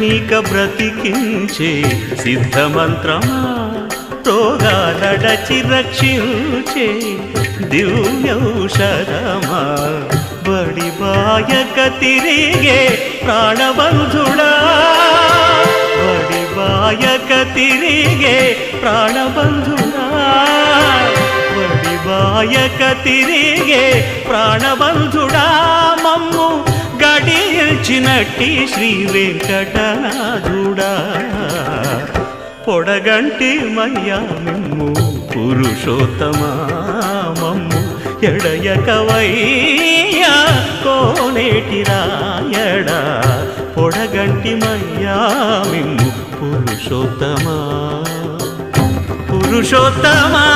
నీక బ్రతికించే సిద్ధమంత్రమా రోగాలడచి రక్షించే దివ్యౌషధమా బడి బాయక తిరిగే ప్రాణబంధుడా బడి బాయక తిరిగే ప్రాణబంధుడా బడి బాయక తిరిగే ప్రాణబంధుడా మమ్ము గడిచినట్టి శ్రీ వెంకటనాథుడా పొడగంటి మయ్యా మిమ్ము పురుషోత్తమా మమ్ము ఎడయకవయ్యా కోనేటి రాయడా పొడగంటి మయ్యా మిమ్ము పురుషోత్తమా పురుషోత్తమా